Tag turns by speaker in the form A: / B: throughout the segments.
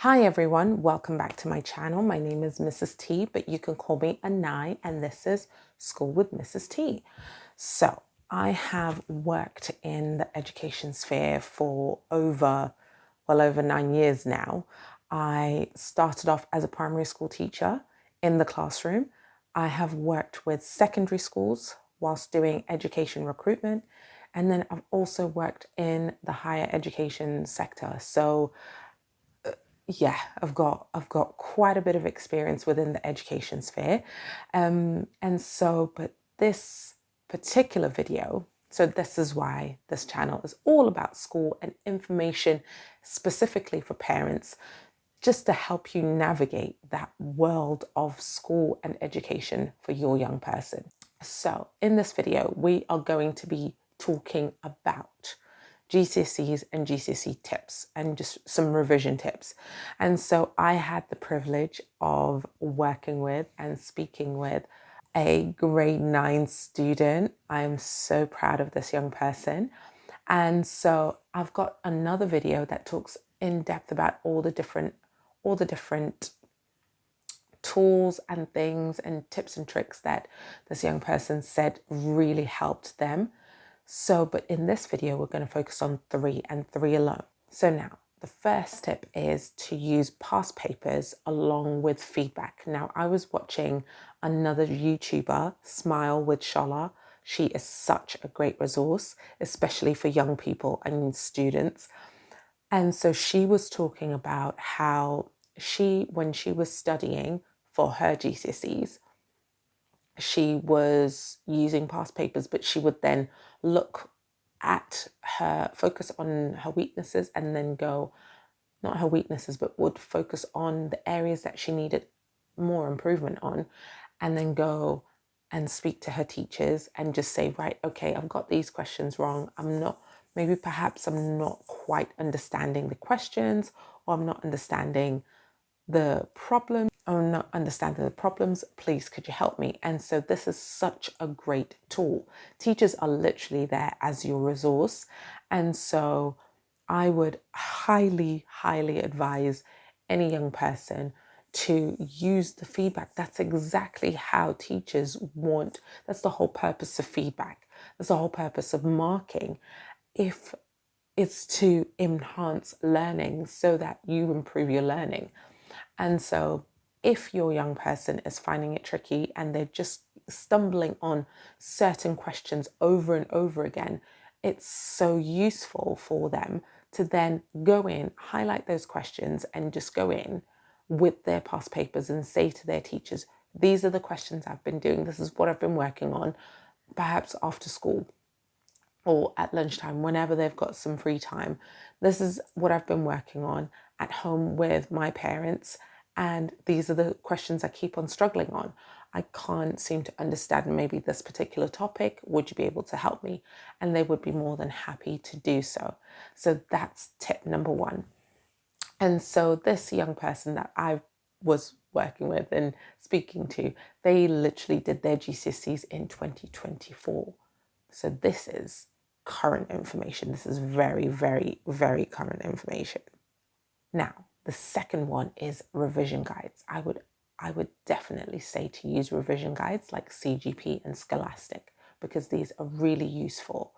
A: Hi everyone, welcome back to my channel. My name is Mrs. T, but you can call me Anai, and this is School with Mrs. T. So I have worked in the education sphere for over 9 years now. I started off as a primary school teacher in the classroom. I have worked with secondary schools whilst doing education recruitment, and then I've also worked in the higher education sector. So yeah, I've got quite a bit of experience within the education sphere. But this particular video, so this is why this channel is all about school and information specifically for parents, just to help you navigate that world of school and education for your young person. So in this video, we are going to be talking about GCSEs and GCSE tips and just some revision tips. And so I had the privilege of working with and speaking with a grade 9 student. I am so proud of this young person. And so I've got another video that talks in depth about all the different tools and things and tips and tricks that this young person said really helped them. So, but in this video, we're going to focus on 3 and 3 alone. So now, the first tip is to use past papers along with feedback. Now, I was watching another YouTuber, Smile with Shola. She is such a great resource, especially for young people and students. And so she was talking about how when she was studying for her GCSEs, she was using past papers, but she would then focus on her weaknesses and then go, not her weaknesses, but would focus on the areas that she needed more improvement on, and then go and speak to her teachers and just say, right, okay, I've got these questions wrong. Perhaps I'm not quite understanding the questions, or I'm not understanding the problem. I'm not understanding the problems. Please, could you help me? And so this is such a great tool. Teachers are literally there as your resource. And so I would highly, highly advise any young person to use the feedback. That's exactly how teachers want. That's the whole purpose of feedback. That's the whole purpose of marking. If it's to enhance learning so that you improve your learning. And so if your young person is finding it tricky and they're just stumbling on certain questions over and over again, it's so useful for them to then go in, highlight those questions, and just go in with their past papers and say to their teachers, these are the questions I've been doing. This is what I've been working on, perhaps after school or at lunchtime, whenever they've got some free time. This is what I've been working on at home with my parents. And these are the questions I keep on struggling on. I can't seem to understand maybe this particular topic. Would you be able to help me? And they would be more than happy to do so. So that's tip number 1. And so this young person that I was working with and speaking to, they literally did their GCSEs in 2024. So this is current information. This is very, very, very current information. Now, the second one is revision guides. I would definitely say to use revision guides like CGP and Scholastic, because these are really useful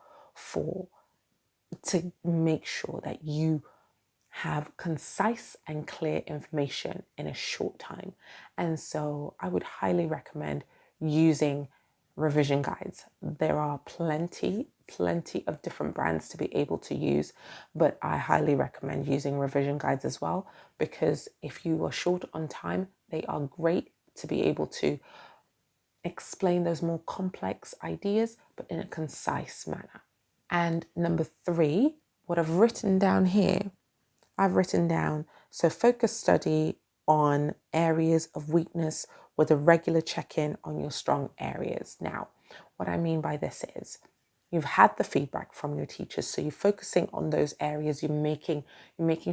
A: to make sure that you have concise and clear information in a short time. And so I would highly recommend using revision guides. There are plenty of different brands to be able to use, but I highly recommend using revision guides as well, because if you are short on time, they are great to be able to explain those more complex ideas, but in a concise manner. And number 3, what I've written down here, so focus study on areas of weakness with a regular check-in on your strong areas. Now, what I mean by this is you've had the feedback from your teachers, so you're focusing on those areas. You're making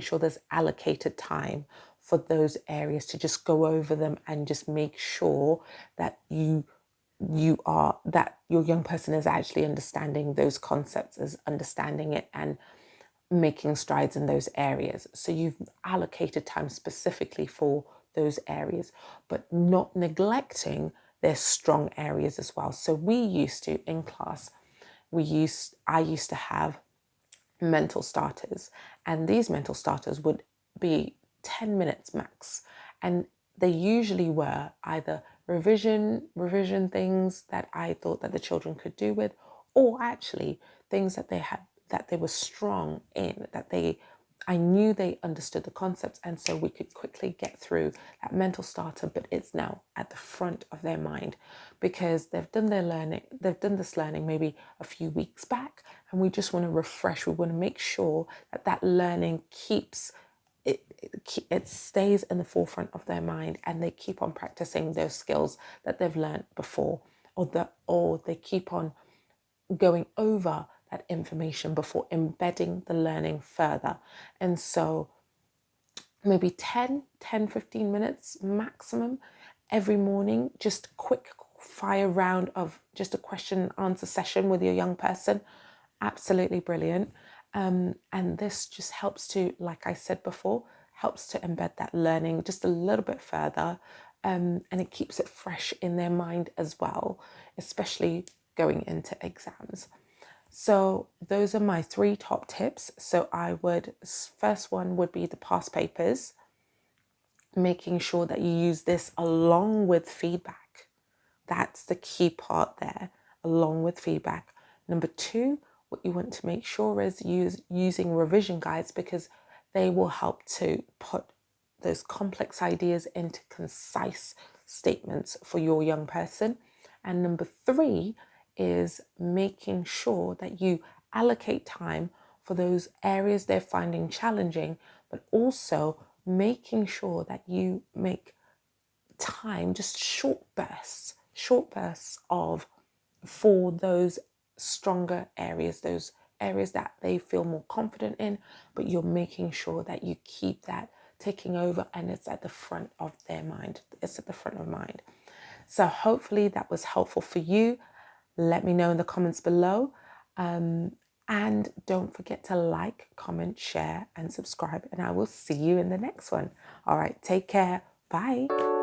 A: sure there's allocated time for those areas to just go over them and just make sure that that your young person is actually understanding those concepts, is understanding it and making strides in those areas. So you've allocated time specifically for those areas, but not neglecting their strong areas as well. So we used to, in class, I used to have mental starters, and these mental starters would be 10 minutes max, and they usually were either revision things that I thought that the children could do with, or actually things that they were strong in, I knew they understood the concepts, and so we could quickly get through that mental starter, but it's now at the front of their mind because they've done this learning maybe a few weeks back, and we just want to refresh. We want to make sure that learning it stays in the forefront of their mind, and they keep on practicing those skills that they've learned before, or they keep on going over that information before embedding the learning further. And so maybe 15 minutes maximum every morning, just a quick fire round of just a question and answer session with your young person. Absolutely brilliant. And this just helps to, like I said before, helps to embed that learning just a little bit further. And it keeps it fresh in their mind as well, especially going into exams. So those are my 3 top tips. So first one would be the past papers, making sure that you use this along with feedback. That's the key part there, along with feedback. Number 2, what you want to make sure is using revision guides, because they will help to put those complex ideas into concise statements for your young person. And number 3 is making sure that you allocate time for those areas they're finding challenging, but also making sure that you make time, just short bursts of for those stronger areas, those areas that they feel more confident in, but you're making sure that you keep that taking over and it's at the front of their mind. It's at the front of mind. So hopefully that was helpful for you. Let me know in the comments below. And don't forget to like, comment, share, and subscribe. And I will see you in the next one. All right, take care. Bye.